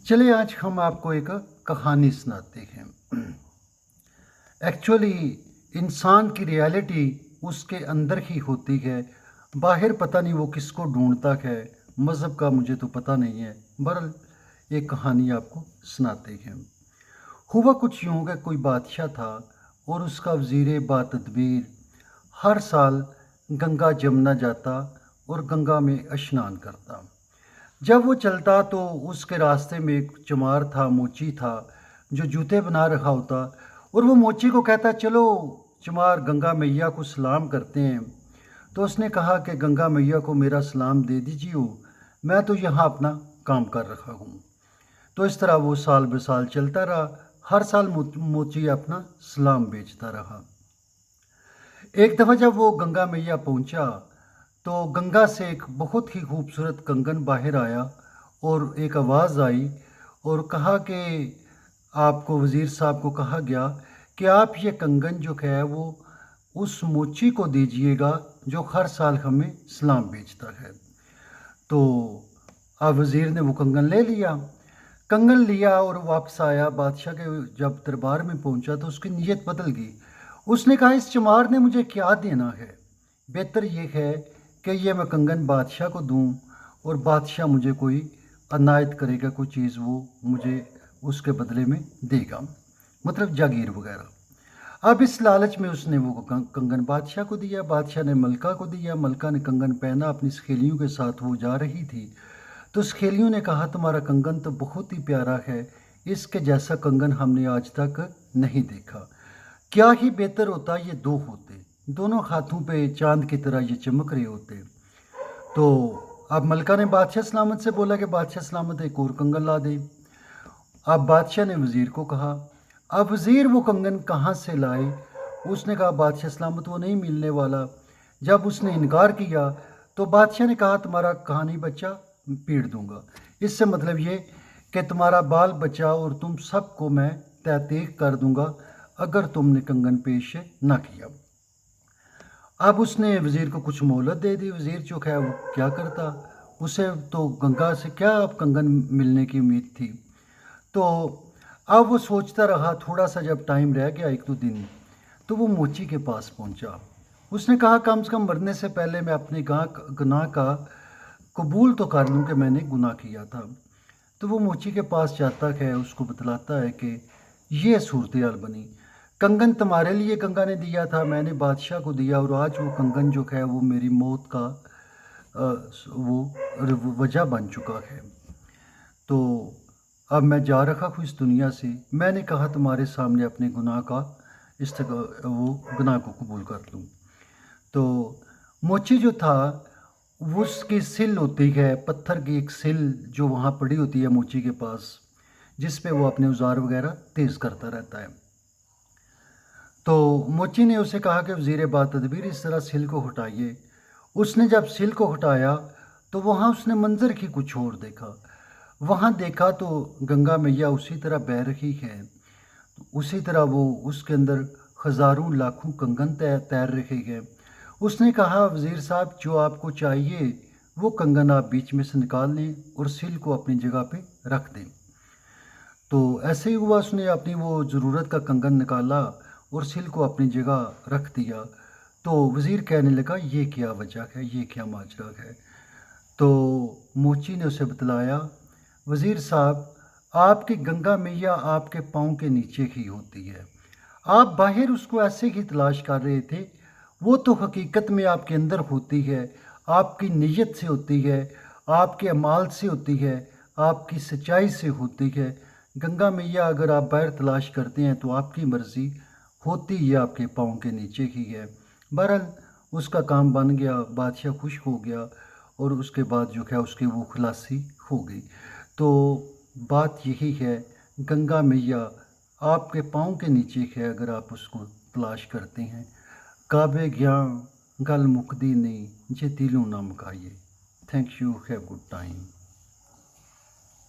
चलिए आज हम आपको एक कहानी सुनाते हैं। एक्चुअली इंसान की रियलिटी उसके अंदर ही होती है। बाहर पता नहीं वो किसको ढूंढता है। मज़हब का मुझे तो पता नहीं है। बहरहाल एक कहानी आपको सुनाते हैं। हुआ कुछ यूँ कि कोई बादशाह था और उसका वज़ीर बातदबीर हर साल गंगा जमुना जाता और गंगा में स्नान करता। जब वो चलता तो उसके रास्ते में एक चमार था, मोची था, जो जूते बना रखा होता और वो मोची को कहता, चलो चमार गंगा मैया को सलाम करते हैं। तो उसने कहा कि गंगा मैया को मेरा सलाम दे दीजिए, मैं तो यहाँ अपना काम कर रखा हूँ। तो इस तरह वो साल ब साल चलता रहा। हर साल मोची अपना सलाम बेचता रहा। एक दफ़ा जब वो गंगा मैया पहुंचा तो गंगा से एक बहुत ही खूबसूरत कंगन बाहर आया और एक आवाज़ आई और कहा कि आपको वज़ीर साहब को कहा गया कि आप ये कंगन जो है वो उस मोची को दीजिएगा जो हर साल हमें सलाम बेचता है। तो अब वज़ीर ने वो कंगन ले लिया। कंगन लिया और वापस आया। बादशाह के जब दरबार में पहुंचा तो उसकी नीयत बदल गई। उसने कहा, इस चमार ने मुझे क्या देना है? बेहतर ये है कि ये मैं कंगन बादशाह को दूं और बादशाह मुझे कोई अनायत करेगा, कोई चीज़ वो मुझे उसके बदले में देगा, मतलब जागीर वगैरह। अब इस लालच में उसने वो कंगन बादशाह को दिया। बादशाह ने मलका को दिया। मलका ने कंगन पहना। अपनी सहेलियों के साथ वो जा रही थी तो सहेलियों ने कहा, तुम्हारा कंगन तो बहुत ही प्यारा है, इसके जैसा कंगन हमने आज तक नहीं देखा। क्या ही बेहतर होता ये दो होते, दोनों हाथों पे चांद की तरह ये चमक रहे होते। तो अब मलका ने बादशाह सलामत से बोला कि बादशाह सलामत एक और कंगन ला दे। अब बादशाह ने वज़ीर को कहा। अब वज़ीर वो कंगन कहाँ से लाए? उसने कहा, बादशाह सलामत वो नहीं मिलने वाला। जब उसने इनकार किया तो बादशाह ने कहा, तुम्हारा कहानी बच्चा पीट दूंगा। इससे मतलब ये कि तुम्हारा बाल बच्चा और तुम सबको मैं तहतीक कर दूंगा अगर तुमने कंगन पेश ना किया। अब उसने वज़ीर को कुछ मोहलत दे दी। वज़ीर जो है वो क्या करता, उसे तो गंगा से क्या अब कंगन मिलने की उम्मीद थी। तो अब वो सोचता रहा। थोड़ा सा जब टाइम रह गया, एक दो दिन, तो वो मोची के पास पहुंचा। उसने कहा, कम से कम मरने से पहले मैं अपने गुनाह का कबूल तो कर लूँ कि मैंने गुनाह किया था। तो वो मोची के पास जाता है, उसको बतलाता है कि ये सूरत हाल बनी। कंगन तुम्हारे लिए गंगा ने दिया था, मैंने बादशाह को दिया और आज वो कंगन जो है वो मेरी मौत का वो वजह बन चुका है। तो अब मैं जा रखा हूँ इस दुनिया से। मैंने कहा तुम्हारे सामने अपने गुनाह का वो गुनाह को कबूल कर लूँ। तो मोची जो था, वो उसकी सिल होती है, पत्थर की एक सिल जो वहाँ पड़ी होती है मोची के पास, जिस पे वो अपने औजार वगैरह तेज़ करता रहता है। तो मोची ने उसे कहा कि वज़ीर बातदबीर इस तरह सिल को हटाइए। उसने जब सिल को हटाया तो वहाँ उसने मंजर ही कुछ और देखा। वहाँ देखा तो गंगा मैया उसी तरह बह रही है, उसी तरह वो उसके अंदर हज़ारों लाखों कंगन तैर रहे हैं। उसने कहा, वज़ीर साहब जो आपको चाहिए वो कंगन आप बीच में से निकाल लें और सिल को अपनी जगह पे रख दें। तो ऐसे ही हुआ। उसने अपनी वो ज़रूरत का कंगन निकाला और सिल को अपनी जगह रख दिया। तो वज़ीर कहने लगा, ये क्या वजह है, ये क्या माजरा है? तो मोची ने उसे बतलाया, वज़ीर साहब आपकी गंगा मैया आपके पाँव के नीचे ही होती है। आप बाहर उसको ऐसे ही तलाश कर रहे थे, वो तो हकीकत में आपके अंदर होती है, आपकी नीयत से होती है, आपके अमाल से होती है, आपकी सच्चाई से होती है। गंगा मैया अगर आप बाहर तलाश करते हैं तो आपकी मर्ज़ी, होती ही आपके पाँव के नीचे ही है। बहरहाल उसका काम बन गया, बादशाह खुश हो गया और उसके बाद जो है उसकी वो खलासी हो गई। तो बात यही है, गंगा मैया आपके पाँव के नीचे है अगर आप उसको तलाश करते हैं। काबे गया गल मुकदी नहीं जे दिलों ना मुकाइए। Thank you, have good time.